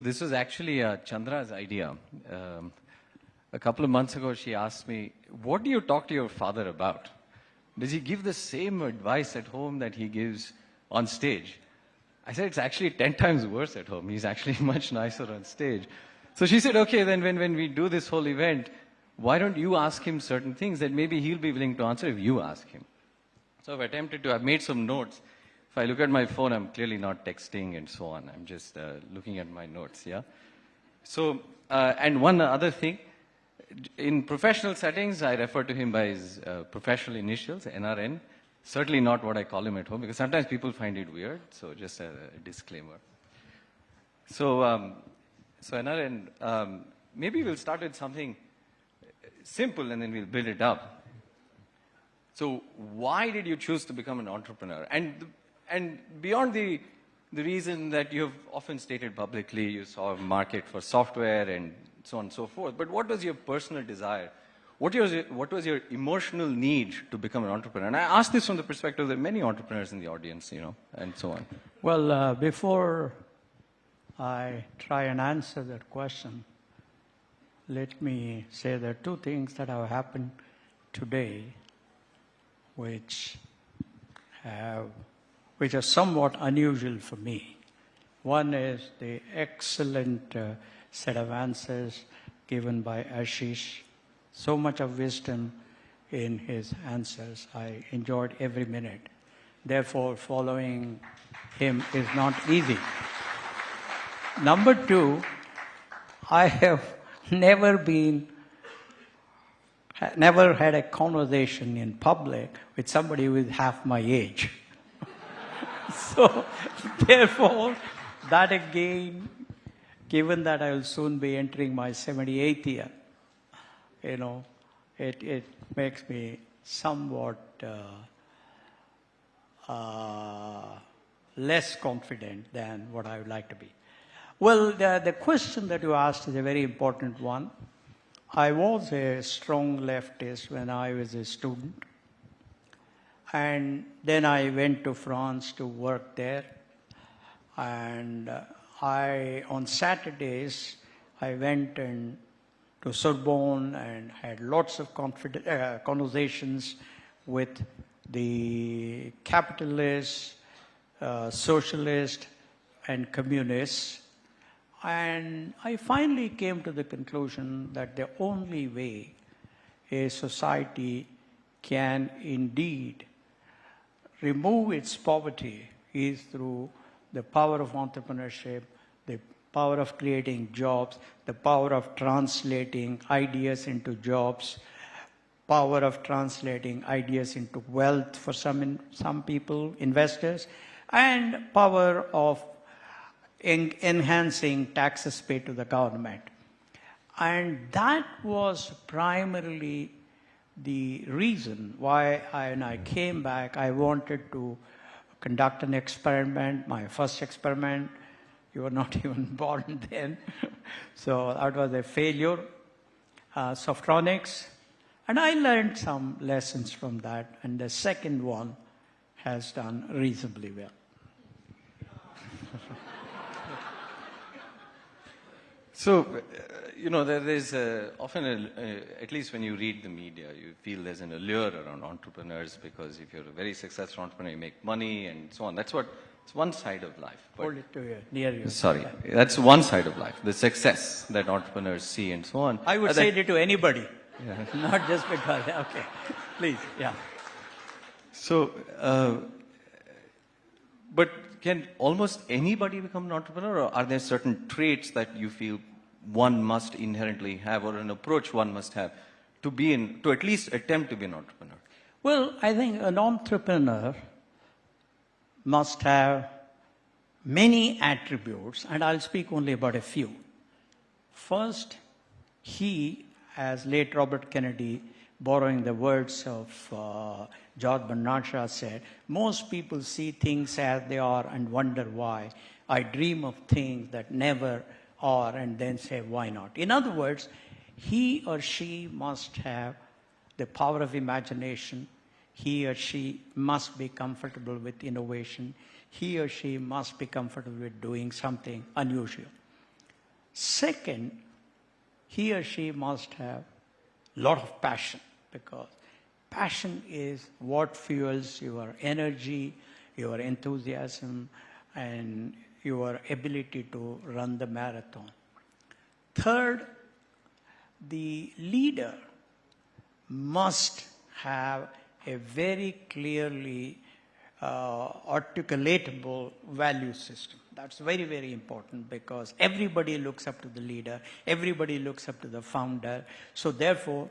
this was actually Chandra's idea. A couple of months ago, she asked me, what do you talk to your father about? Does he give the same advice at home that he gives on stage? I said, it's actually 10 times worse at home. He's actually much nicer on stage. So she said, okay, then when we do this whole event, why don't you ask him certain things that maybe he'll be willing to answer if you ask him? So I've made some notes. If I look at my phone, I'm clearly not texting and so on. I'm just looking at my notes, yeah? So, and one other thing, in professional settings, I refer to him by his professional initials, NRN. Certainly not what I call him at home, because sometimes people find it weird, so just a disclaimer. So, NRN, maybe we'll start with something simple and then we'll build it up. So why did you choose to become an entrepreneur? And beyond the reason that you have often stated publicly, you saw a market for software and so on and so forth, but what was your personal desire? What was your emotional need to become an entrepreneur? And I ask this from the perspective that many entrepreneurs in the audience, you know, and so on. Well, before I try and answer that question, let me say there are two things that have happened today which are somewhat unusual for me. One is the excellent set of answers given by Ashish. So much of wisdom in his answers. I enjoyed every minute. Therefore, following him is not easy. Number two, I have never had a conversation in public with somebody who is half my age. So, therefore, that again, given that I will soon be entering my 78th year, you know, it makes me somewhat less confident than what I would like to be. Well, the question that you asked is a very important one. I was a strong leftist when I was a student. And then I went to France to work there. And on Saturdays, I went to Sorbonne and had lots of conversations with the capitalists, socialists, and communists. And I finally came to the conclusion that the only way a society can indeed remove its poverty is through the power of entrepreneurship, the power of creating jobs, the power of translating ideas into jobs, power of translating ideas into wealth for some people, investors, and power of enhancing taxes paid to the government. And that was primarily the reason why when I came back, I wanted to conduct an experiment, my first experiment. You were not even born then. So that was a failure, Softronics. And I learned some lessons from that. And the second one has done reasonably well. So, you know, there is often, at least when you read the media, you feel there's an allure around entrepreneurs because if you're a very successful entrepreneur, you make money and so on. It's one side of life. Hold it to you, near you. Sorry, that's one side of life, the success that entrepreneurs see and so on. I would say it to anybody, not just because, okay, please, yeah. So, but can almost anybody become an entrepreneur, or are there certain traits that you feel one must inherently have, or an approach one must have to at least attempt to be an entrepreneur? Well, I think an entrepreneur must have many attributes, and I'll speak only about a few. First, he, as late Robert Kennedy, borrowing the words of George Bernard Shaw said, most people see things as they are and wonder why. I dream of things that never are and then say, why not? In other words, he or she must have the power of imagination. He or she must be comfortable with innovation. He or she must be comfortable with doing something unusual. Second, he or she must have a lot of passion, because passion is what fuels your energy, your enthusiasm, and your ability to run the marathon. Third, the leader must have a very clearly articulatable value system. That's very, very important, because everybody looks up to the leader, everybody looks up to the founder. So therefore,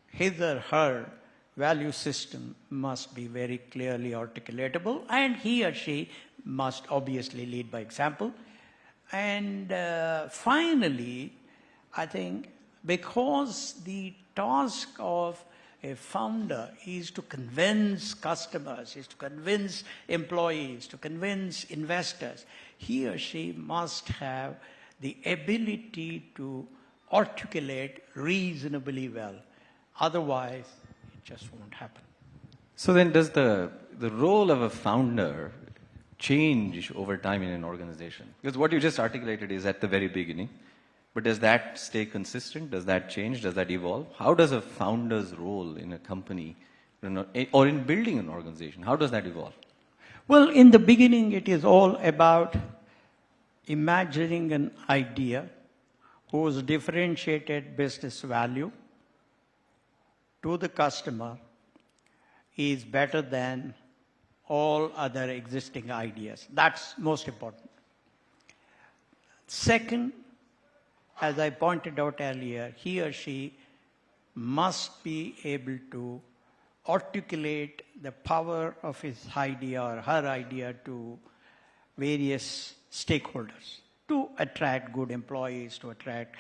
his or her value system must be very clearly articulatable, and he or she must obviously lead by example. And finally, I think because the task of a founder is to convince customers, is to convince employees, to convince investors, he or she must have the ability to articulate reasonably well. Otherwise, it just won't happen. So then does the role of a founder change over time in an organization? Because what you just articulated is at the very beginning. But does that stay consistent? Does that change? Does that evolve? How does a founder's role in a company or in building an organization, how does that evolve? Well, in the beginning, it is all about imagining an idea whose differentiated business value to the customer is better than all other existing ideas. That's most important. Second, as I pointed out earlier, he or she must be able to articulate the power of his idea or her idea to various stakeholders to attract good employees, to attract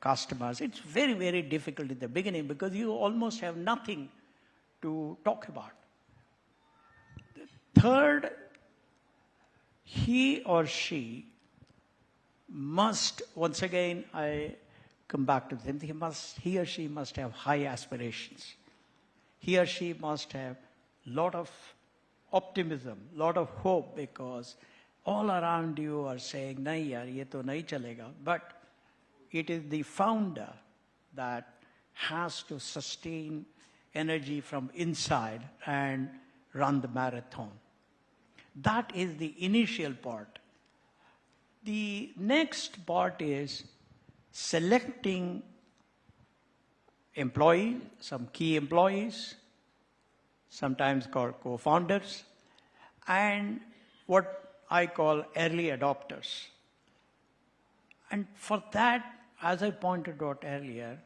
customers. It's very, very difficult in the beginning because you almost have nothing to talk about. Third, he or she must, once again, I come back to them, he or she must have high aspirations. He or she must have a lot of optimism, lot of hope, because all around you are saying, nahi yaar, ye to nahi chalega. But it is the founder that has to sustain energy from inside and run the marathon. That is the initial part. The next part is selecting employees, some key employees, sometimes called co-founders, and what I call early adopters. And for that, as I pointed out earlier,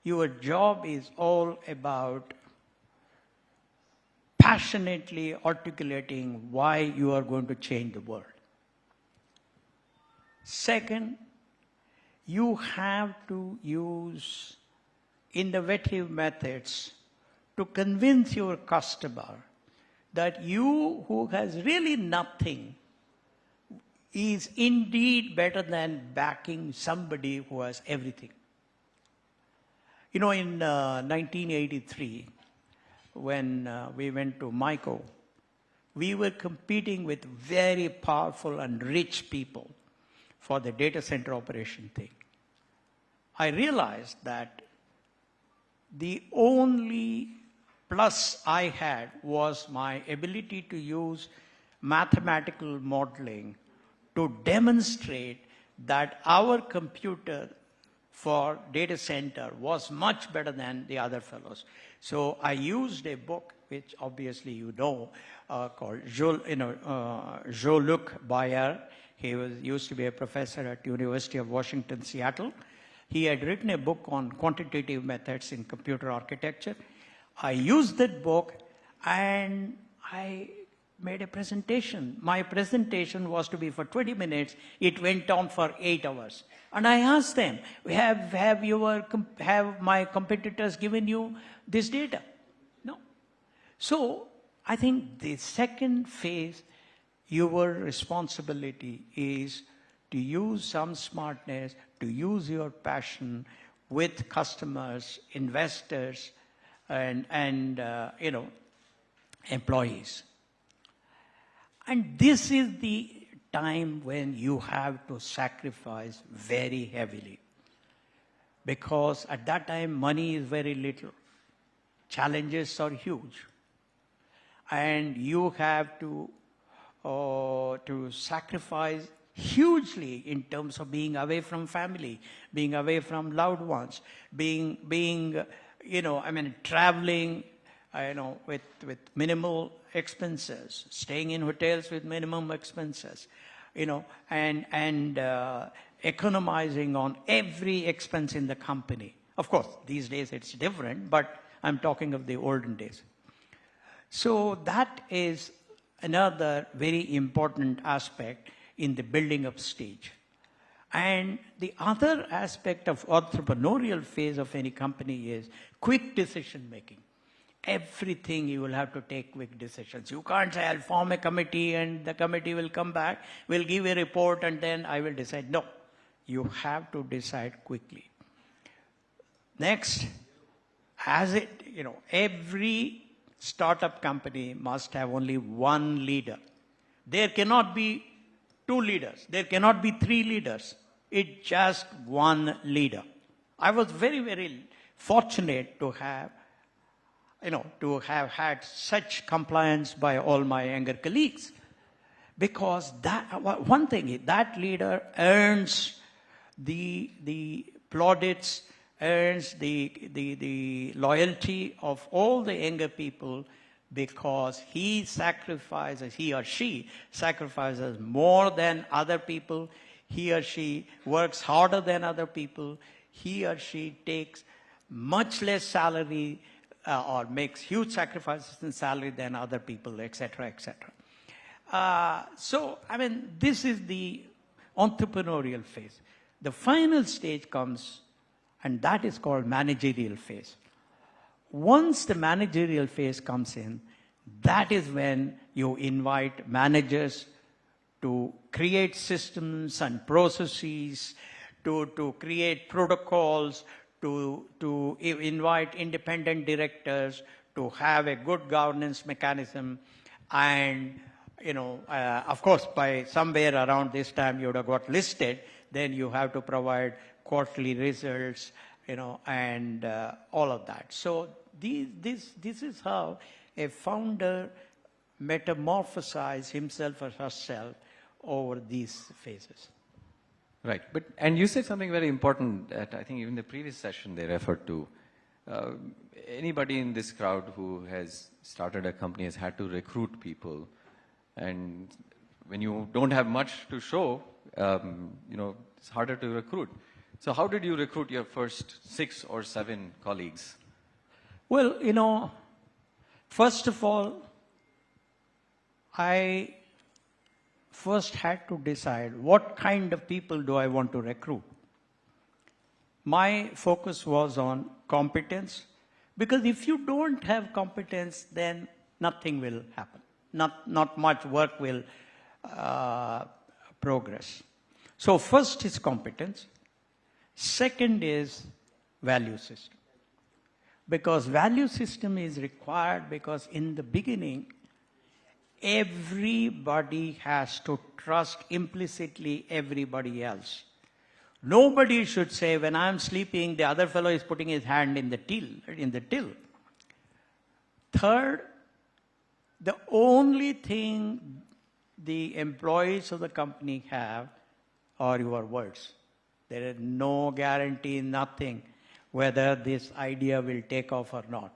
your job is all about passionately articulating why you are going to change the world. Second, you have to use innovative methods to convince your customer that you, who has really nothing, is indeed better than backing somebody who has everything. You know, in 1983, when we went to MICO, we were competing with very powerful and rich people for the data center operation thing. I realized that the only plus I had was my ability to use mathematical modeling to demonstrate that our computer for data center was much better than the other fellows. So I used a book, which obviously you know, called Jean-Luc Bayer. He used to be a professor at University of Washington, Seattle. He had written a book on quantitative methods in computer architecture. I used that book and I made a presentation. My presentation was to be for 20 minutes. It went on for 8 hours. And I asked them, have my competitors given you this data? No. So I think the second phase, your responsibility is to use some smartness, to use your passion with customers, investors, and employees. And this is the time when you have to sacrifice very heavily. Because at that time, money is very little. Challenges are huge. And you have to sacrifice hugely in terms of being away from family, being away from loved ones, traveling, with minimal expenses, staying in hotels with minimum expenses, and economizing on every expense in the company. Of course, these days it's different, but I'm talking of the olden days. So that is another very important aspect in the building up stage. And the other aspect of entrepreneurial phase of any company is quick decision making. Everything you will have to take quick decisions. You can't say, I'll form a committee and the committee will come back, will give a report and then I will decide. No, you have to decide quickly. Next, every startup company must have only one leader. There cannot be two leaders. There cannot be three leaders. It's just one leader. I was very, very fortunate to have had such compliance by all my younger colleagues. Because one thing, that leader earns the plaudits, earns the loyalty of all the younger people, because he or she sacrifices more than other people. He or she works harder than other people. He or she takes much less salary or makes huge sacrifices in salary than other people, etc., etc. This is the entrepreneurial phase. The final stage comes, and that is called managerial phase. Once the managerial phase comes in, that is when you invite managers to create systems and processes, to create protocols, to invite independent directors, to have a good governance mechanism. And, of course, by somewhere around this time you would have got listed, then you have to provide quarterly results, and all of that. So this is how a founder metamorphosizes himself or herself over these phases. Right. And you said something very important that I think even the previous session they referred to. Anybody in this crowd who has started a company has had to recruit people. And when you don't have much to show, it's harder to recruit. So how did you recruit your first 6 or 7 colleagues? Well, first of all, I first had to decide what kind of people do I want to recruit. My focus was on competence, because if you don't have competence, then nothing will happen. Not much work will progress. So first is competence. Second is value system. Because value system is required because in the beginning, everybody has to trust implicitly everybody else. Nobody should say, when I'm sleeping, the other fellow is putting his hand in the till. Third, the only thing the employees of the company have are your words. There is no guarantee, nothing, whether this idea will take off or not.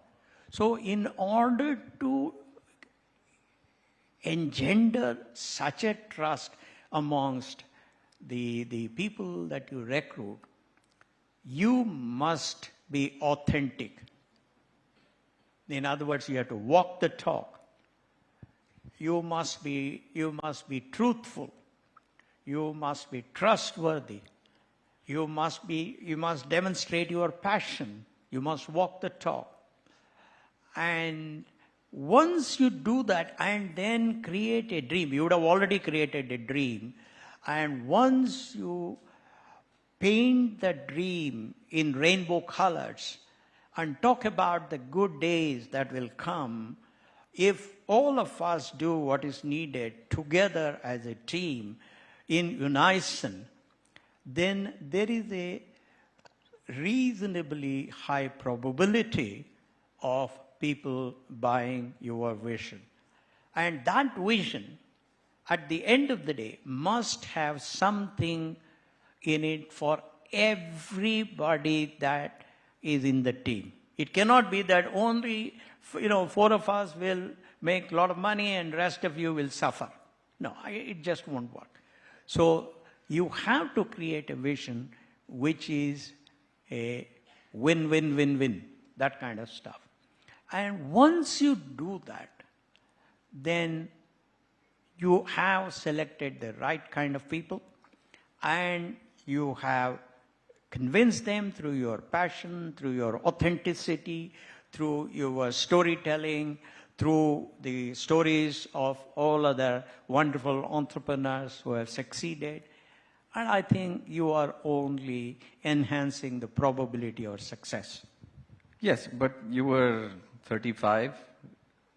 So in order to engender such a trust amongst the people that you recruit, you must be authentic. In other words, you have to walk the talk. You must be truthful. You must be trustworthy. You must demonstrate your passion. You must walk the talk. And once you do that and then create a dream, you would have already created a dream. And once you paint the dream in rainbow colors and talk about the good days that will come, if all of us do what is needed together as a team, in unison, then there is a reasonably high probability of people buying your vision. And that vision, at the end of the day, must have something in it for everybody that is in the team. It cannot be that only, 4 of us will make a lot of money and rest of you will suffer. No, it just won't work. So you have to create a vision which is a win-win-win-win, that kind of stuff. And once you do that, then you have selected the right kind of people, and you have convinced them through your passion, through your authenticity, through your storytelling, through the stories of all other wonderful entrepreneurs who have succeeded. And I think you are only enhancing the probability of success. Yes, but you were 35,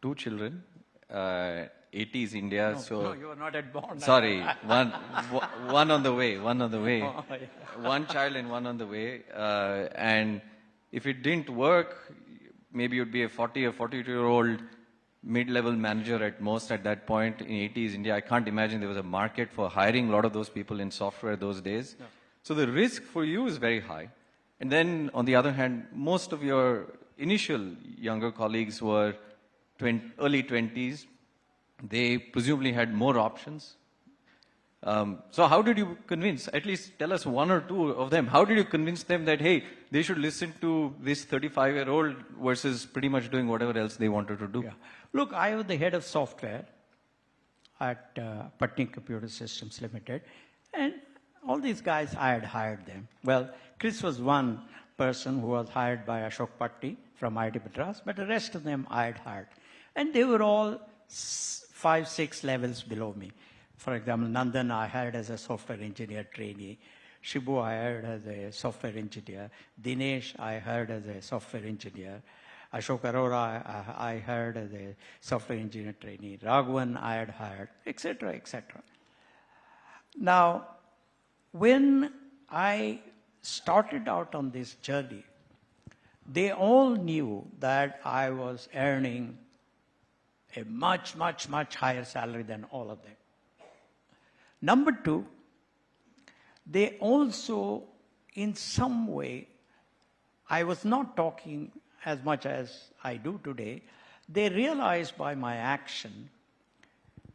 2 children, 80s India, No, so... no, you were not yet born. Sorry, one on the way. Oh, yeah. One child and one on the way. And if it didn't work, maybe you'd be a 40 or 42-year-old mid-level manager at most at that point in 80s India. I can't imagine there was a market for hiring a lot of those people in software those days. No. So the risk for you is very high. And then, on the other hand, most of your initial younger colleagues were early 20s. They presumably had more options. So how did you convince, at least tell us one or two of them, how did you convince them that, hey, they should listen to this 35-year-old versus pretty much doing whatever else they wanted to do? Yeah. Look, I was the head of software at Patni Computer Systems Limited, and all these guys, I had hired them. Well, Chris was one person who was hired by Ashok Patni from IIT Madras, but the rest of them I had hired. And they were all 5, 6 levels below me. For example, Nandan I hired as a software engineer trainee. Shibu I hired as a software engineer. Dinesh I hired as a software engineer. Ashok Arora I hired as a software engineer trainee. Raghavan I had hired, etc., etc. Now, when I started out on this journey, they all knew that I was earning a much, much, much higher salary than all of them. Number two, they also, in some way, I was not talking as much as I do today, they realized by my action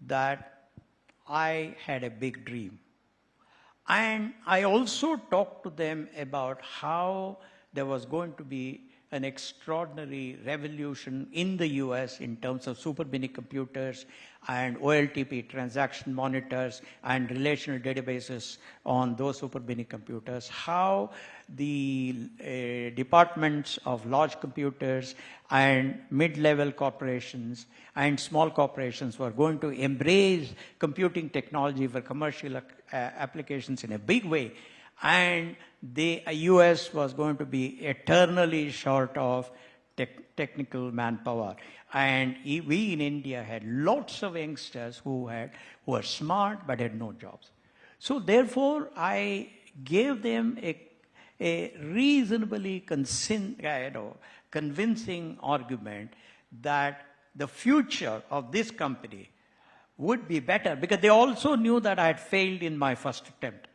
that I had a big dream. And I also talked to them about how there was going to be an extraordinary revolution in the US in terms of super mini computers and OLTP transaction monitors and relational databases on those super mini computers, how the departments of large computers and mid-level corporations and small corporations were going to embrace computing technology for commercial applications in a big way. And the US was going to be eternally short of technical manpower. And we in India had lots of youngsters who were smart but had no jobs. So therefore, I gave them a reasonably convincing argument that the future of this company would be better, because they also knew that I had failed in my first attempt.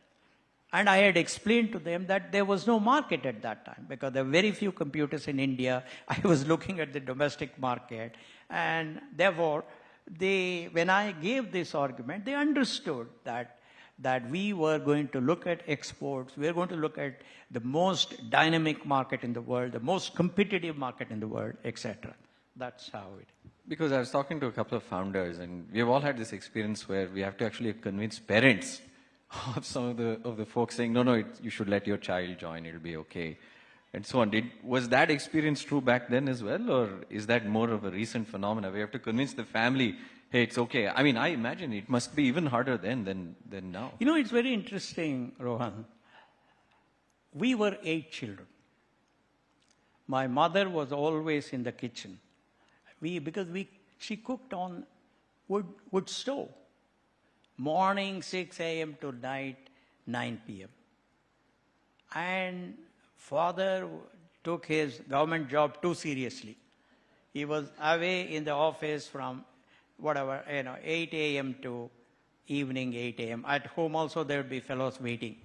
And I had explained to them that there was no market at that time, because there were very few computers in India. I was looking at the domestic market. And therefore, when I gave this argument, they understood that we were going to look at exports, we were going to look at the most dynamic market in the world, the most competitive market in the world, etc. That's how it is. Because I was talking to a couple of founders, and we've all had this experience where we have to actually convince parents of some of the folks saying, no, you should let your child join, it'll be okay, and so on. Was that experience true back then as well, or is that more of a recent phenomenon? We have to convince the family, hey, it's okay. I mean, I imagine it must be even harder then than now. You know, it's very interesting, Rohan. We were 8 children. My mother was always in the kitchen. Because she cooked on wood stove. morning 6 a.m. to night 9 p.m. And father took his government job too seriously. He was away in the office from 8 a.m. to evening 8 a.m. At home also there would be fellows waiting.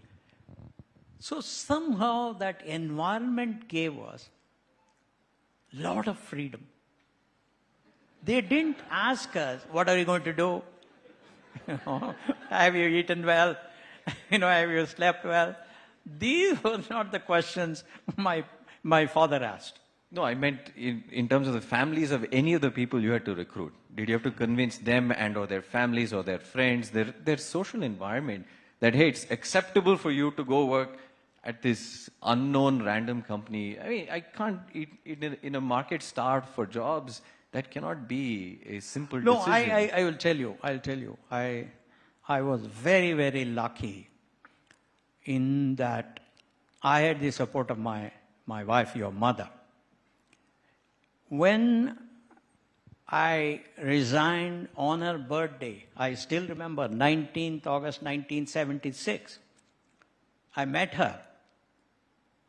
So somehow that environment gave us a lot of freedom. They didn't ask us, what are you going to do? Have you eaten well? Have you slept well? These were not the questions my father asked. No, I meant in terms of the families of any of the people you had to recruit. Did you have to convince them and or their families or their friends, their social environment, that, hey, it's acceptable for you to go work at this unknown random company? I mean, I can't, in a market starved for jobs, that cannot be a simple decision. No, I will tell you. I'll tell you. I was very, very lucky in that I had the support of my wife, your mother. When I resigned on her birthday, I still remember 19th August 1976, I met her.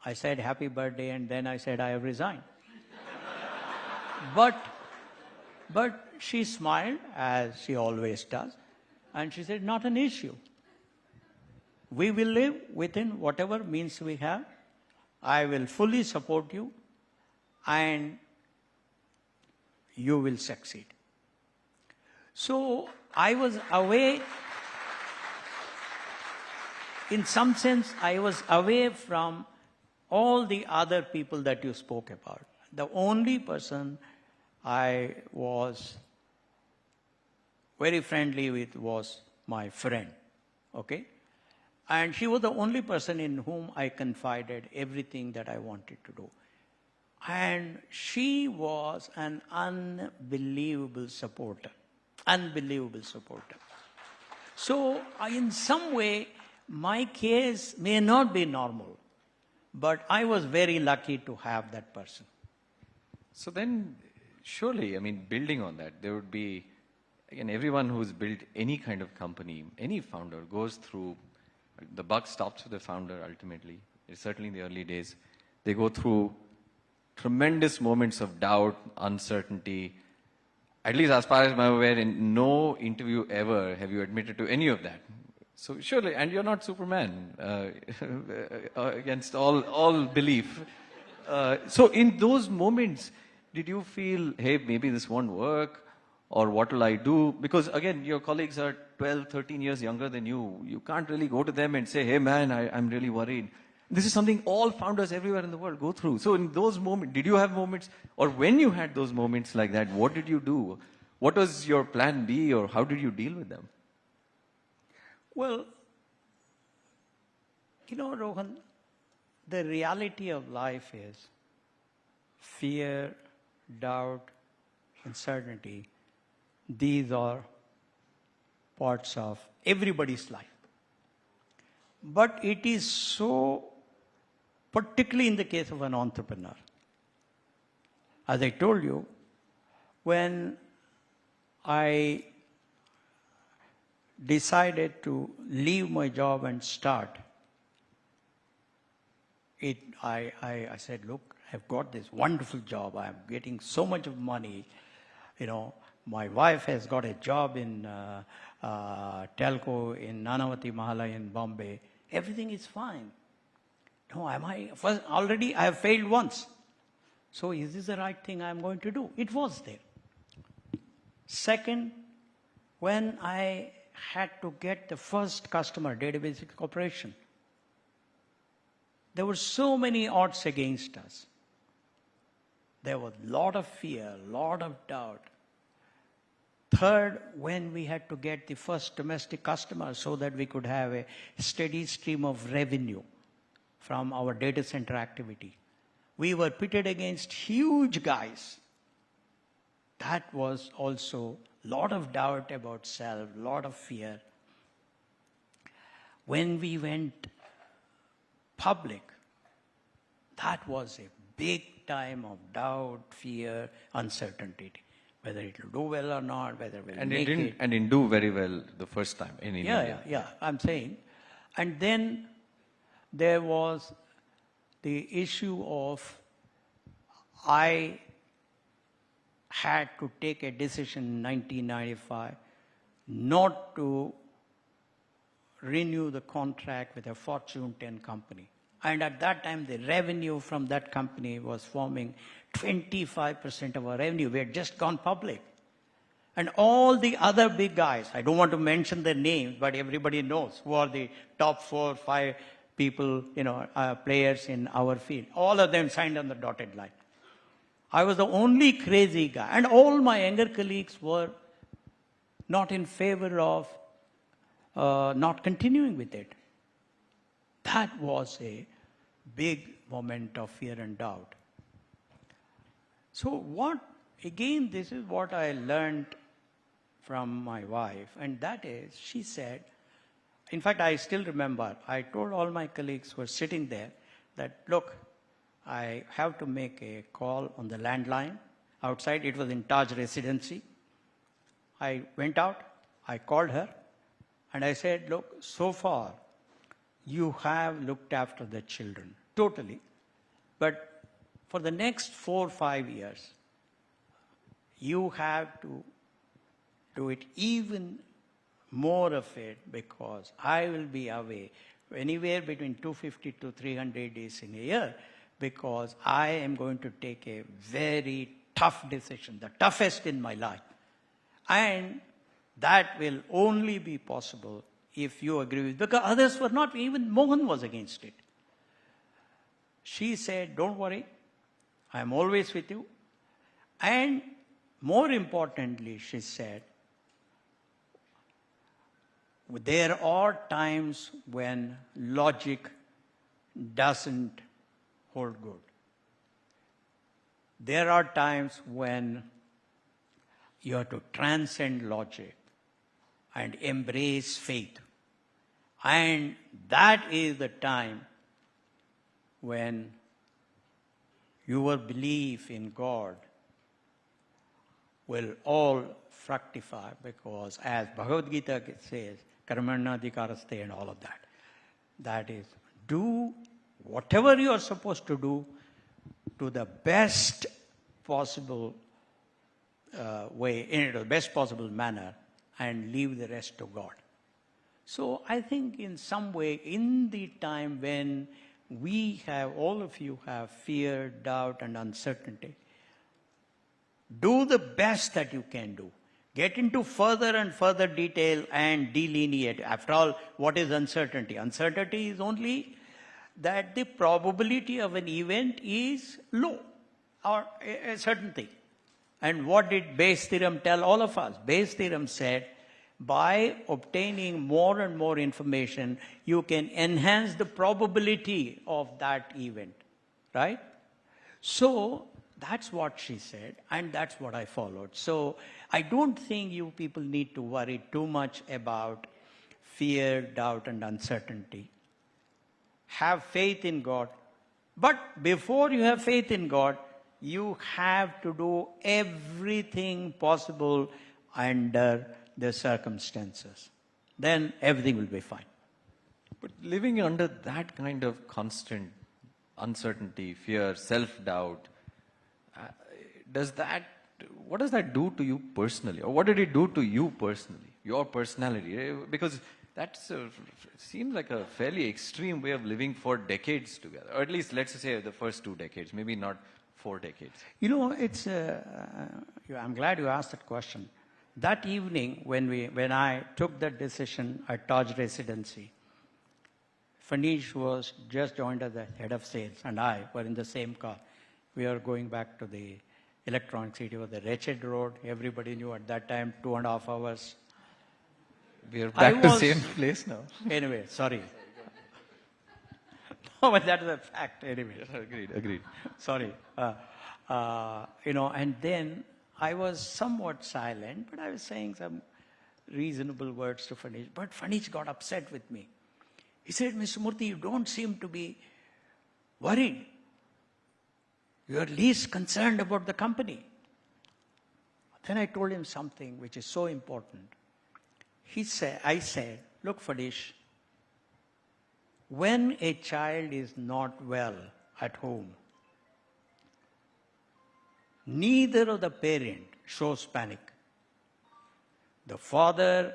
I said, happy birthday, and then I said, I have resigned. But she smiled, as she always does, and she said, not an issue. We will live within whatever means we have. I will fully support you, and you will succeed. So I was away, in some sense, I was away from all the other people that you spoke about. The only person I was very friendly with was my friend, okay? And she was the only person in whom I confided everything that I wanted to do. And she was an unbelievable supporter. Unbelievable supporter. So in some way, my case may not be normal, but I was very lucky to have that person. So then, surely, I mean, building on that, there would be, again, everyone who's built any kind of company, any founder goes through, the buck stops with the founder ultimately, certainly in the early days. They go through tremendous moments of doubt, uncertainty. At least as far as I'm aware, in no interview ever have you admitted to any of that. So surely, and you're not Superman against all belief. So in those moments, did you feel, hey, maybe this won't work, or what will I do? Because again, your colleagues are 12, 13 years younger than you. You can't really go to them and say, hey man, I'm really worried. This is something all founders everywhere in the world go through. So in those moments, did you have moments, or when you had those moments like that, what did you do? What was your plan B, or how did you deal with them? Well, Rohan, the reality of life is fear, doubt, uncertainty. These are parts of everybody's life. But it is so, particularly in the case of an entrepreneur. As I told you, when I decided to leave my job and start, I said, look, I've got this wonderful job. I'm getting so much of money. My wife has got a job in telco in Nanavati Mahala in Bombay. Everything is fine. No, already I have failed once. So is this the right thing I'm going to do? It was there. Second, when I had to get the first customer, Database Corporation, there were so many odds against us. There was a lot of fear, a lot of doubt. Third, when we had to get the first domestic customer so that we could have a steady stream of revenue from our data center activity, we were pitted against huge guys. That was also a lot of doubt about self, a lot of fear. When we went public, that was a big time of doubt, fear, uncertainty. whether it will do well or not, whether we'll And make it. And didn't do very well the first time in India. Yeah, I'm saying. And then there was the issue of I had to take a decision in 1995 not to renew the contract with a Fortune 10 company. And at that time, the revenue from that company was forming 25% of our revenue. We had just gone public. And all the other big guys, I don't want to mention their names, but everybody knows who are the top 4 or 5 people, players in our field. All of them signed on the dotted line. I was the only crazy guy. And all my younger colleagues were not in favor of not continuing with it. That was a big moment of fear and doubt. So again, this is what I learned from my wife, and that is, she said, in fact, I still remember, I told all my colleagues who were sitting there that, look, I have to make a call on the landline outside. It was in Taj Residency. I went out, I called her, and I said, look, so far, you have looked after the children, totally. But for the next 4 or 5 years, you have to do it even more of it, because I will be away anywhere between 250 to 300 days in a year, because I am going to take a very tough decision, the toughest in my life. And that will only be possible if you agree with it, because others were not, even Mohan was against it. She said, don't worry, I am always with you. And more importantly, she said, there are times when logic doesn't hold good. There are times when you have to transcend logic and embrace faith. And that is the time when your belief in God will all fructify, because as Bhagavad Gita says, karmanadhikaraste and all of that. That is, do whatever you are supposed to do to the best possible way, in the best possible manner, and leave the rest to God. So I think in some way, in the time when all of you have fear, doubt, and uncertainty, do the best that you can do. Get into further and further detail and delineate. After all, what is uncertainty? Uncertainty is only that the probability of an event is low, or a certain thing. And what did Bayes' theorem tell all of us? Bayes' theorem said, by obtaining more and more information, you can enhance the probability of that event, right? So that's what she said, and that's what I followed. So I don't think you people need to worry too much about fear, doubt, and uncertainty. Have faith in God. But before you have faith in God, you have to do everything possible under the circumstances. Then everything will be fine. But living under that kind of constant uncertainty, fear, self-doubt, what does that do to you personally? Or what did it do to you personally, your personality? Because that seems like a fairly extreme way of living for decades together. Or at least, let's say, the first 2 decades, maybe not 4 decades. It's. I'm glad you asked that question. That evening, when I took that decision at Taj Residency, Fanish was just joined as the head of sales, and I were in the same car. We were going back to the Electronic City. It was the wretched road. Everybody knew at that time, 2.5 hours. We are back to the same place now. Anyway, sorry. No, but that is a fact anyway. Agreed. Sorry. And then I was somewhat silent, but I was saying some reasonable words to Fanish. But Fanish got upset with me. He said, Mr. Murthy, you don't seem to be worried. You are least concerned about the company. Then I told him something which is so important. I said, look, Fadish, when a child is not well at home, neither of the parent shows panic. The father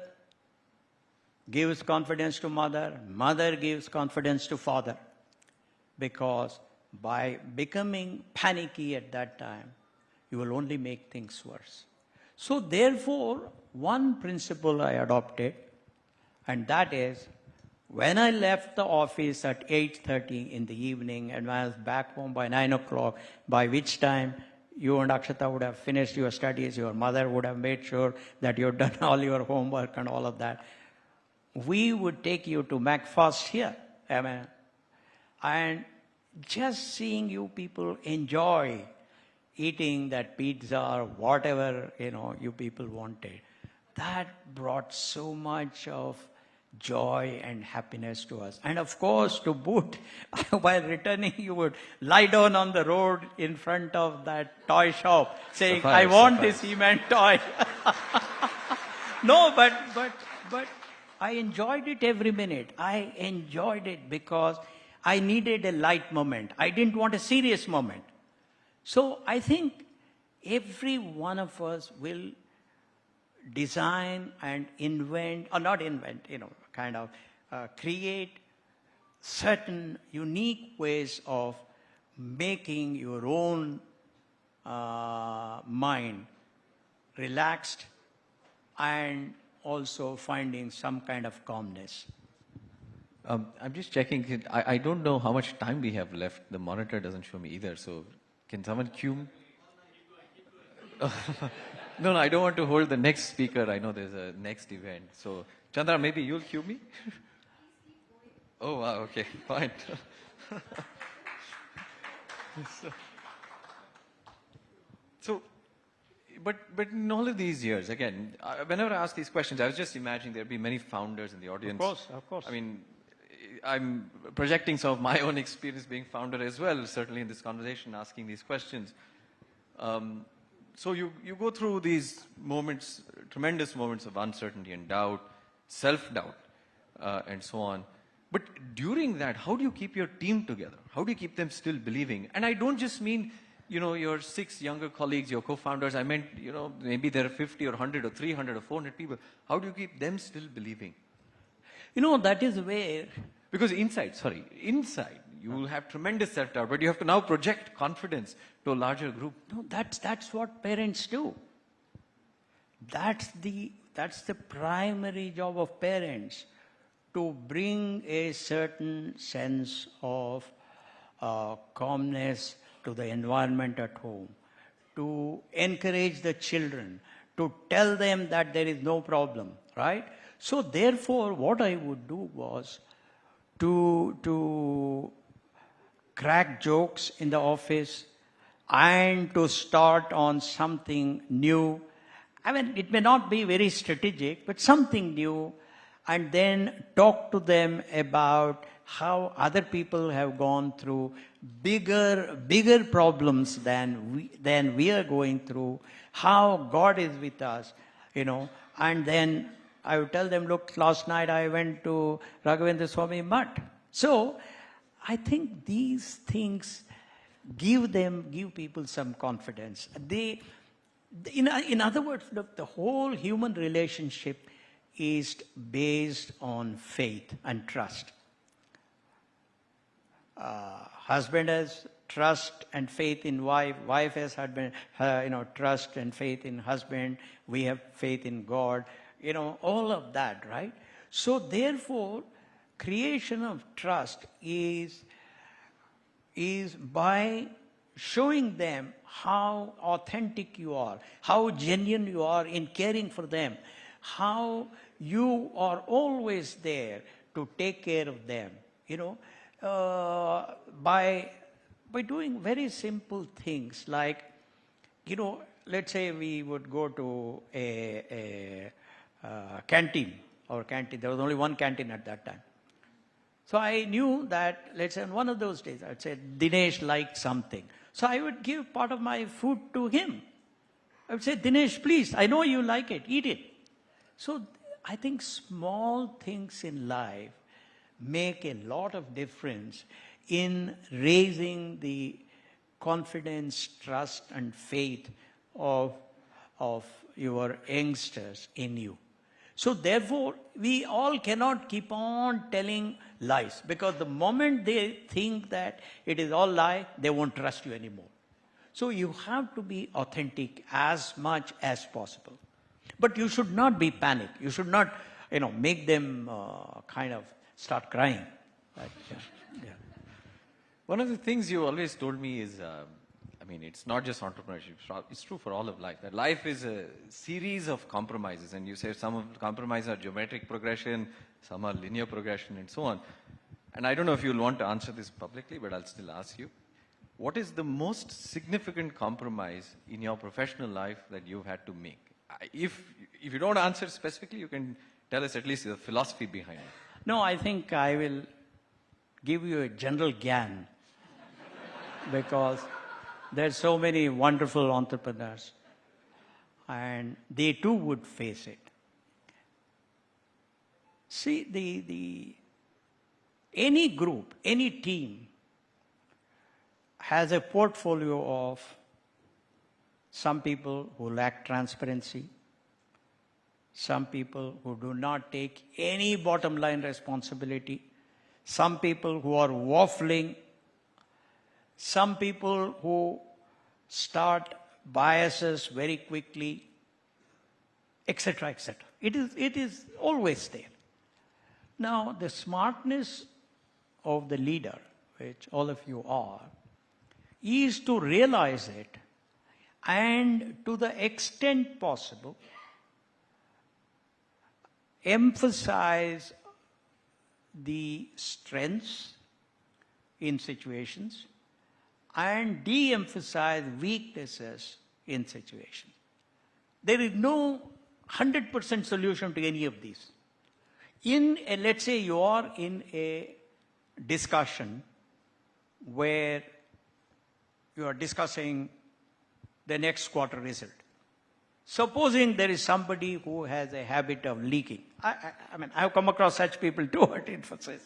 gives confidence to mother, mother gives confidence to father. Because by becoming panicky at that time, you will only make things worse. So therefore, one principle I adopted, and that is, when I left the office at 8:30 in the evening and when I was back home by 9 o'clock, by which time you and Akshata would have finished your studies, your mother would have made sure that you've done all your homework and all of that, we would take you to McFast here. And just seeing you people enjoy eating that pizza or whatever, you people wanted, that brought so much of joy and happiness to us. And of course, to boot, while returning, you would lie down on the road in front of that toy shop saying, I want this cement toy. No, but I enjoyed it every minute. I enjoyed it because I needed a light moment. I didn't want a serious moment. So I think every one of us will design and invent, or not invent, create certain unique ways of making your own mind relaxed and also finding some kind of calmness. I'm just checking. I don't know how much time we have left. The monitor doesn't show me either. So can someone cue me? No, I don't want to hold the next speaker. I know there's a next event. So Chandra, maybe you'll cue me? Oh, wow, okay, fine. But in all of these years, again, whenever I ask these questions, I was just imagining there'd be many founders in the audience. Of course. I mean, I'm projecting some of my own experience being founder as well, certainly in this conversation, asking these questions. So you go through these moments, tremendous moments of uncertainty and doubt, self-doubt, and so on. But during that, how do you keep your team together? How do you keep them still believing? And I don't just mean, your 6 younger colleagues, your co-founders. I meant, maybe there are 50 or 100 or 300 or 400 people. How do you keep them still believing? That is where... Because inside, you will have tremendous self-doubt, but you have to now project confidence to a larger group. No, that's what parents do. That's the primary job of parents, to bring a certain sense of calmness to the environment at home, to encourage the children, to tell them that there is no problem, right? So therefore, what I would do was to crack jokes in the office and to start on something new. I mean, it may not be very strategic, but something new, and then talk to them about how other people have gone through bigger problems than we are going through, how God is with us, and then I would tell them, look, last night I went to Raghavendra Swami Mutt. So I think these things give people some confidence. In other words, look, the whole human relationship is based on faith and trust. Husband has trust and faith in wife. Wife has trust and faith in husband. We have faith in God. All of that, right? So therefore, creation of trust is by showing them how authentic you are, how genuine you are in caring for them, how you are always there to take care of them, by doing very simple things like, let's say we would go to a canteen. There was only one canteen at that time. So I knew that, let's say on one of those days, I'd say Dinesh liked something. So I would give part of my food to him. I would say, Dinesh, please, I know you like it, eat it. So I think small things in life make a lot of difference in raising the confidence, trust, and faith of your youngsters in you. So therefore, we all cannot keep on telling lies, because the moment they think that it is all lie, they won't trust you anymore. So you have to be authentic as much as possible. But you should not be panic. You should not, make them kind of start crying. Right? Yeah. One of the things you always told me is, it's not just entrepreneurship, it's true for all of life, that life is a series of compromises. And you say some of the compromises are geometric progression, some are linear progression, and so on. And I don't know if you'll want to answer this publicly, but I'll still ask you. What is the most significant compromise in your professional life that you've had to make? If you don't answer specifically, you can tell us at least the philosophy behind it. No, I think I will give you a general gyan, because there's so many wonderful entrepreneurs, and they too would face it. See, any group, any team has a portfolio of some people who lack transparency, some people who do not take any bottom line responsibility, some people who are waffling, some people who start biases very quickly, etc., etc. It is always there. Now, the smartness of the leader, which all of you are, is to realize it, and to the extent possible, emphasize the strengths in situations and de-emphasize weaknesses in situations. There is no 100% solution to any of these. Let's say you are in a discussion where you are discussing the next quarter result. Supposing there is somebody who has a habit of leaking. I have come across such people too at Infosys.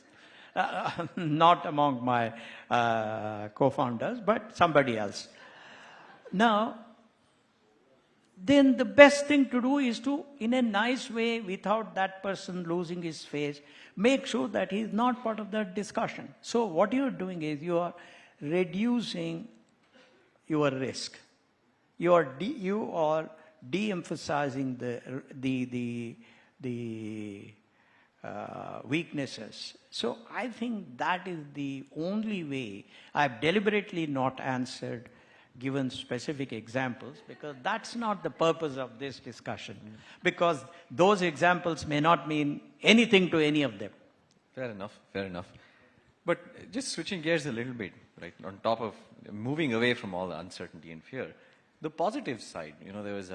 Not among my co-founders, but somebody else. Now, then the best thing to do is to, in a nice way, without that person losing his face, make sure that he is not part of that discussion. So what you are doing is you are reducing your risk. You are de-emphasizing the weaknesses. So I think that is the only way. I've deliberately not given specific examples, because that's not the purpose of this discussion. Because those examples may not mean anything to any of them. Fair enough. But just switching gears a little bit, right, on top of moving away from all the uncertainty and fear, the positive side, there was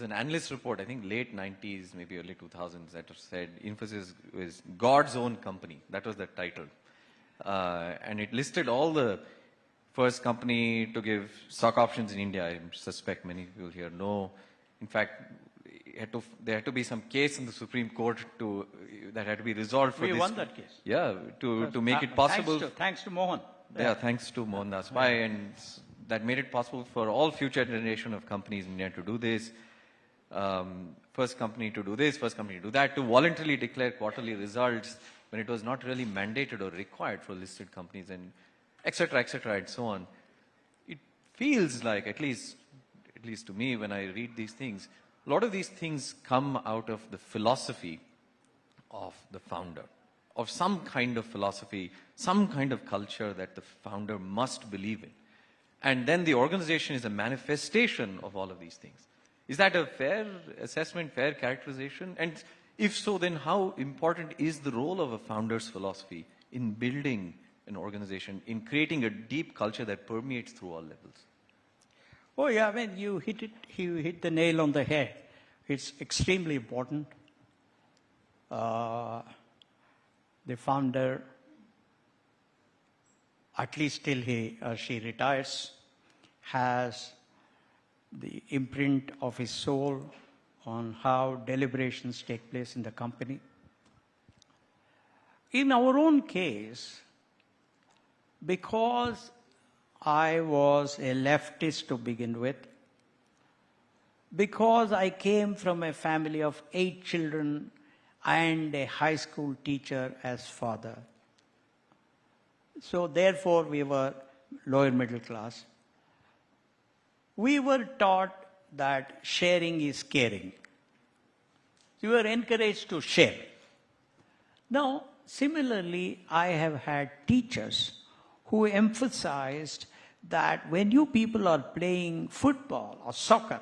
an analyst report, I think late 90s, maybe early 2000s, that said Infosys was God's own company. That was the title. And it listed all the first company to give stock options in India. I suspect many people here know. In fact, there had to be some case in the Supreme Court that had to be resolved for this. We won that case. Yeah, to make it possible. Thanks to Mohan. Yeah, thanks to Mohan Das Pai, and that made it possible for all future generation of companies in India to do this. First company to do this, first company to do that, to voluntarily declare quarterly results when it was not really mandated or required for listed companies, and etc., and so on. It feels like, at least to me, when I read these things, a lot of these things come out of the philosophy of the founder, of some kind of philosophy, some kind of culture that the founder must believe in. And then the organization is a manifestation of all of these things. Is that a fair assessment, fair characterization? And if so, then how important is the role of a founder's philosophy in building an organization, in creating a deep culture that permeates through all levels? Oh yeah, you hit the nail on the head. It's extremely important. The founder, at least till he or she retires, has the imprint of his soul on how deliberations take place in the company. In our own case, because I was a leftist to begin with, because I came from a family of 8 children and a high school teacher as father, so therefore we were lower middle class, we were taught that sharing is caring. We were encouraged to share. Now, similarly, I have had teachers who emphasized that when you people are playing football or soccer,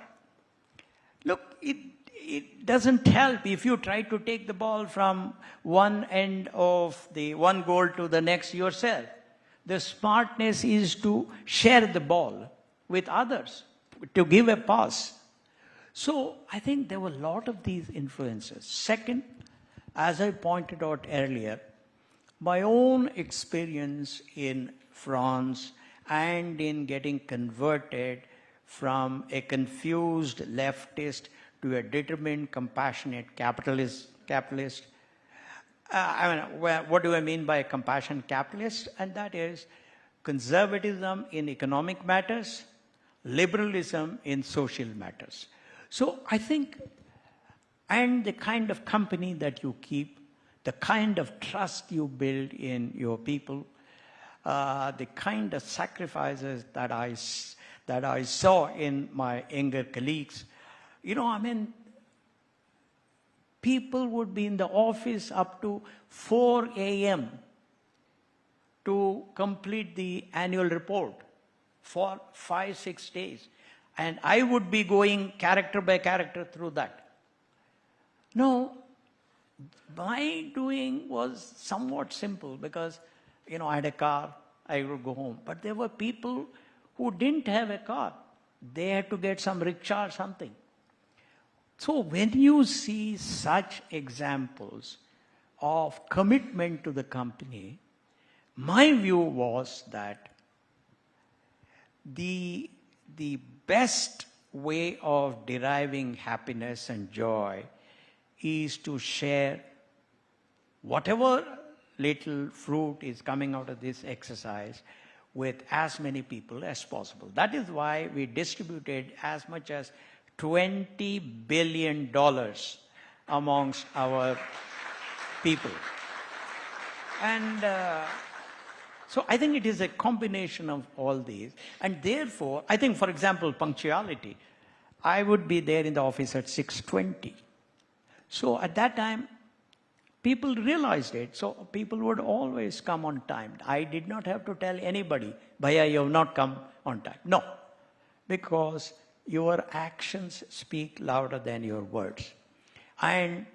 look, it doesn't help if you try to take the ball from one end of the one goal to the next yourself. The smartness is to share the ball with others, to give a pass. So I think there were a lot of these influences. Second, as I pointed out earlier, my own experience in France and in getting converted from a confused leftist to a determined, compassionate capitalist. What do I mean by a compassionate capitalist? And that is conservatism in economic matters, liberalism in social matters. So I think, and the kind of company that you keep, the kind of trust you build in your people, the kind of sacrifices that I saw in my younger colleagues. People would be in the office up to 4 a.m. to complete the annual report for 5-6 days. And I would be going character by character through that. No, my doing was somewhat simple because, I had a car, I would go home. But there were people who didn't have a car. They had to get some rickshaw or something. So when you see such examples of commitment to the company, my view was that the best way of deriving happiness and joy is to share whatever little fruit is coming out of this exercise with as many people as possible. That is why we distributed as much as $20 billion amongst our people. And so I think it is a combination of all these. And therefore, I think, for example, punctuality. I would be there in the office at 6:20. So at that time, people realized it. So people would always come on time. I did not have to tell anybody, Bhaiya, you have not come on time. No, because your actions speak louder than your words. And,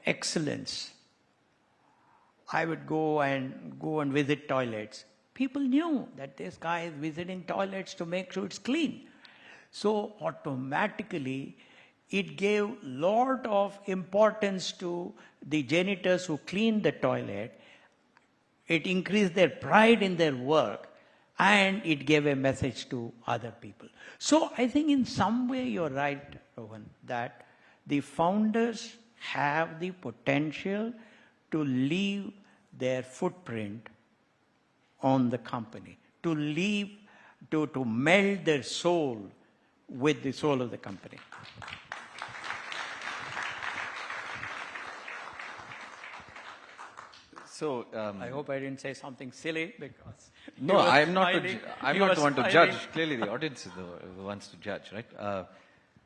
excellence. I would go and visit toilets. People knew that this guy is visiting toilets to make sure it's clean. So automatically, it gave a lot of importance to the janitors who cleaned the toilet. It increased their pride in their work, and it gave a message to other people. So I think in some way you're right, Rohan, that the founders have the potential to leave their footprint on the company, to meld their soul with the soul of the company. So I hope I didn't say something silly because no, I'm not the one to judge. Clearly, the audience is the ones to judge, right?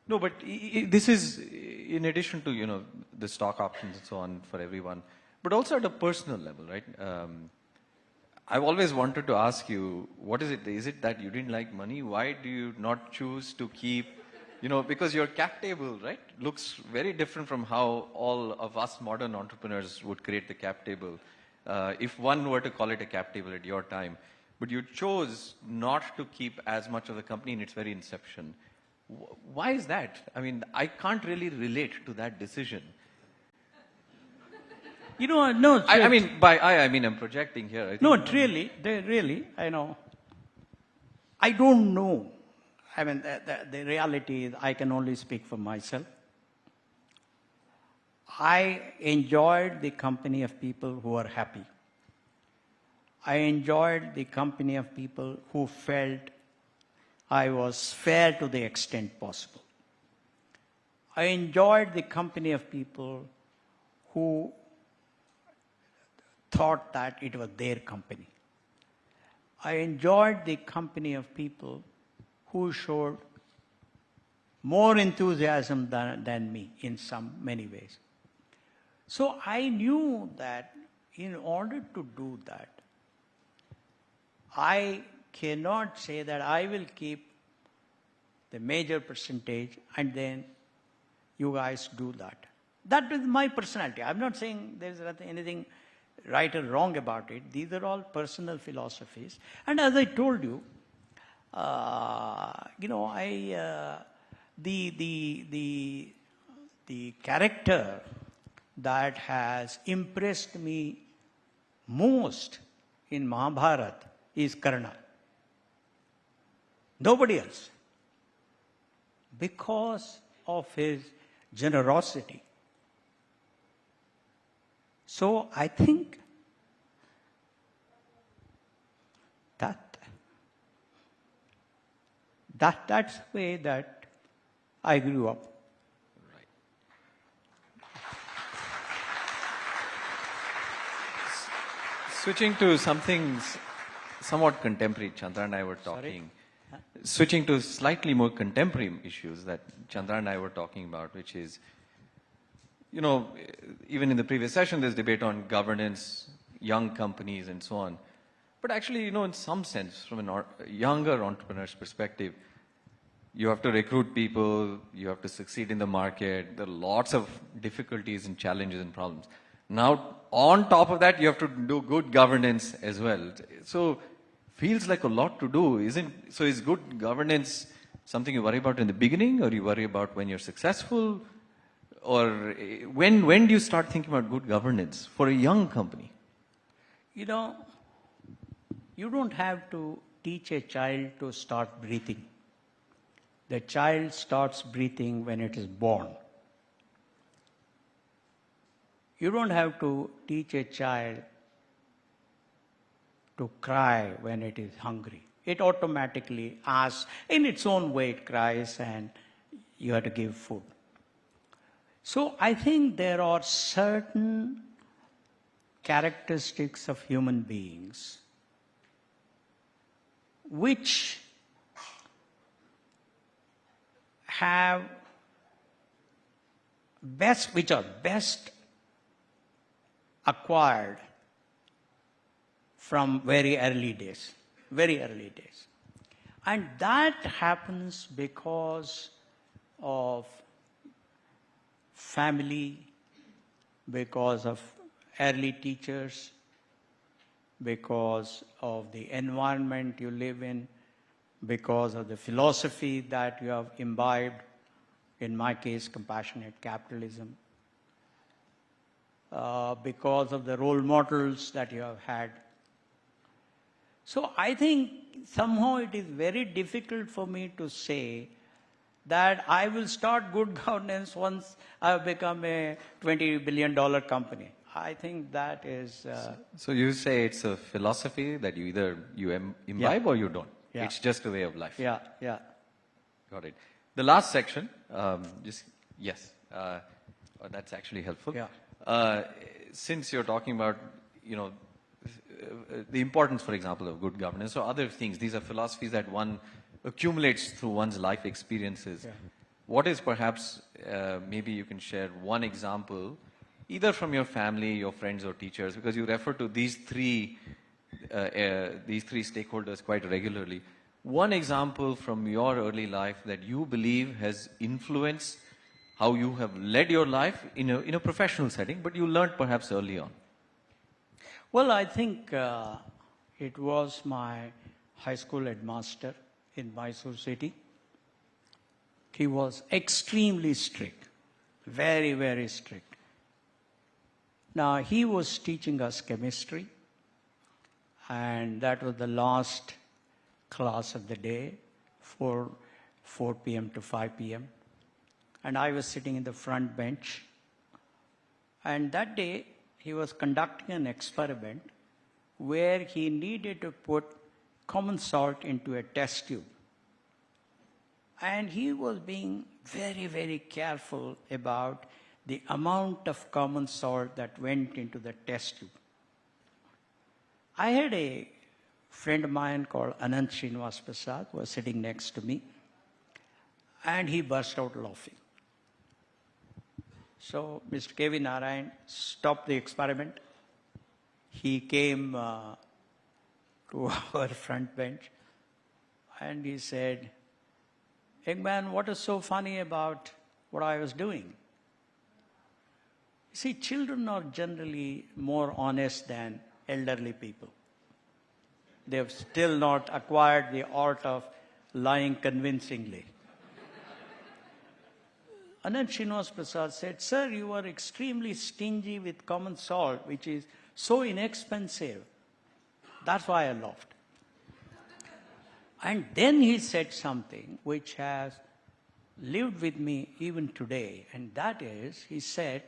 No, but this is in addition to the stock options and so on for everyone, but also at a personal level, right? I've always wanted to ask you, what is it? Is it that you didn't like money? Why do you not choose to keep? Because your cap table, right, looks very different from how all of us modern entrepreneurs would create the cap table. If one were to call it a cap table at your time, but you chose not to keep as much of the company in its very inception. Why is that? I mean, I can't really relate to that decision. No. I mean, I'm projecting here. No, really, I know. I don't know. I mean, the reality is I can only speak for myself. I enjoyed the company of people who are happy. I enjoyed the company of people who felt I was fair to the extent possible. I enjoyed the company of people who thought that it was their company. I enjoyed the company of people who showed more enthusiasm than me in many ways. So I knew that in order to do that, I cannot say that I will keep the major percentage and then you guys do that. That is my personality. I'm not saying there's anything right or wrong about it. These are all personal philosophies. And as I told you, the character that has impressed me most in Mahabharata is Karna. Nobody else. Because of his generosity. So I think that's the way that I grew up. Switching to something somewhat contemporary, Chandra and I were talking. Switching to slightly more contemporary issues that Chandra and I were talking about, which is, even in the previous session, there's debate on governance, young companies, and so on. But actually, in some sense, from a younger entrepreneur's perspective, you have to recruit people, you have to succeed in the market, there are lots of difficulties and challenges and problems. Now, on top of that, you have to do good governance as well. So, feels like a lot to do, so is good governance something you worry about in the beginning, or you worry about when you're successful? Or when do you start thinking about good governance for a young company? You don't have to teach a child to start breathing. The child starts breathing when it is born. You don't have to teach a child to cry when it is hungry. It automatically asks, in its own way it cries, and you have to give food. So I think there are certain characteristics of human beings which are best acquired from very early days. And that happens because of family, because of early teachers, because of the environment you live in, because of the philosophy that you have imbibed, in my case, compassionate capitalism, because of the role models that you have had. So I think somehow it is very difficult for me to say that I will start good governance once I have become a $20 billion company. I think that is... So you say it's a philosophy that you either imbibe or you don't. Yeah. It's just a way of life. Yeah. Got it. The last section, yes, that's actually helpful. Yeah. Since you're talking about, the importance, for example, of good governance or other things, these are philosophies that one accumulates through one's life experiences. Yeah. What is perhaps, maybe you can share one example, either from your family, your friends or teachers, because you refer to these three stakeholders quite regularly. One example from your early life that you believe has influenced how you have led your life in a professional setting, but you learned perhaps early on. Well, I think it was my high school headmaster in Mysore city. He was extremely strict, very, very strict. Now, he was teaching us chemistry, and that was the last class of the day. For 4 p.m. to 5 p.m. And I was sitting in the front bench. And that day, he was conducting an experiment where he needed to put common salt into a test tube. And he was being very, very careful about the amount of common salt that went into the test tube. I had a friend of mine called Anant Srinivas Prasad who was sitting next to me, and he burst out laughing. So Mr. K.V. Narayan stopped the experiment. He came to our front bench and he said, "Young man, what is so funny about what I was doing?" See, children are generally more honest than elderly people. They have still not acquired the art of lying convincingly. Anant Srinivas Prasad said, "Sir, you are extremely stingy with common salt, which is so inexpensive." That's why I laughed. And then he said something which has lived with me even today, and that is, he said,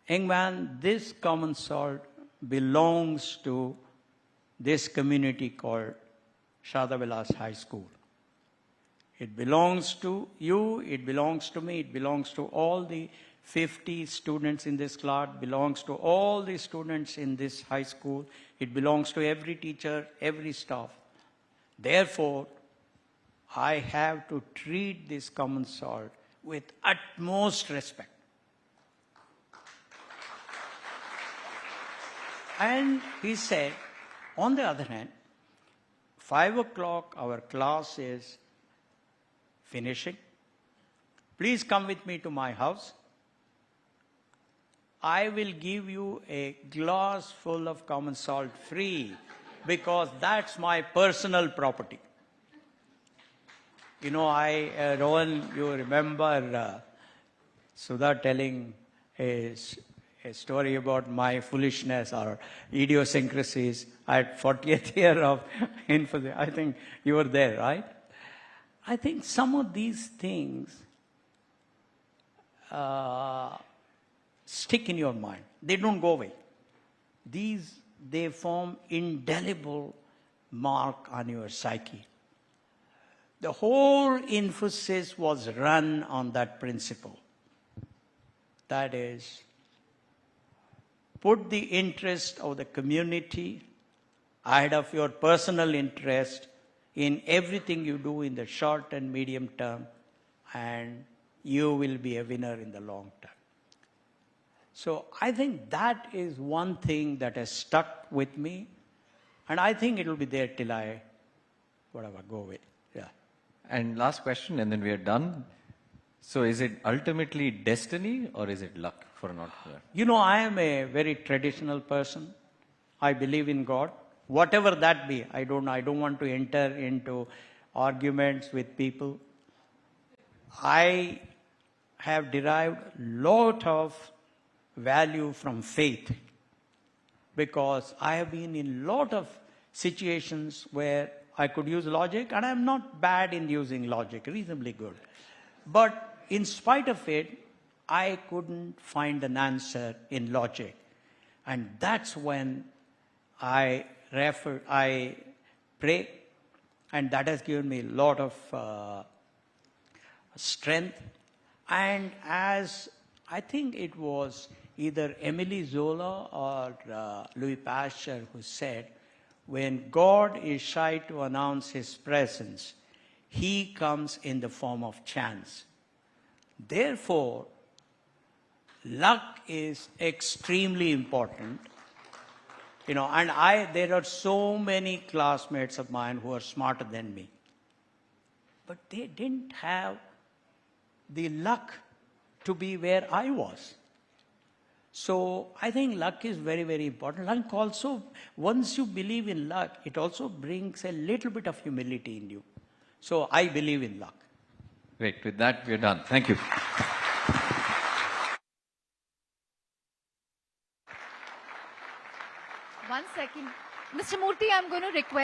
"Young man, this common salt belongs to this community called Shadavilas High School. It belongs to you, it belongs to me, it belongs to all the 50 students in this class, belongs to all the students in this high school, it belongs to every teacher, every staff. Therefore, I have to treat this common salt with utmost respect." And he said, on the other hand, 5 o'clock our class is finishing. Please come with me to my house. I will give you a glass full of common salt free because that's my personal property. You know, Rohan, you remember Sudha telling a story about my foolishness or idiosyncrasies at 40th year of Infosys. I think you were there, right? I think some of these things stick in your mind. They don't go away. They form indelible mark on your psyche. The whole Infosys was run on that principle. That is, put the interest of the community ahead of your personal interest in everything you do in the short and medium term, and you will be a winner in the long term. So I think that is one thing that has stuck with me, and I think it will be there till I, whatever, go away. Yeah. And last question, and then we are done. So is it ultimately destiny or is it luck for an entrepreneur? You know, I am a very traditional person. I believe in God. Whatever that be, I don't want to enter into arguments with people. I have derived a lot of value from faith because I have been in a lot of situations where I could use logic, and I'm not bad in using logic, reasonably good. But in spite of it, I couldn't find an answer in logic. And that's when I pray, and that has given me a lot of strength. And as I think it was either Emily Zola or Louis Pasteur who said, when God is shy to announce his presence, he comes in the form of chance. Therefore, luck is extremely important. You know, and there are so many classmates of mine who are smarter than me. But they didn't have the luck to be where I was. So I think luck is very, very important. Luck also, once you believe in luck, it also brings a little bit of humility in you. So I believe in luck. Great. With that, we're done. Thank you. One second. Mr. Murthy, I'm going to request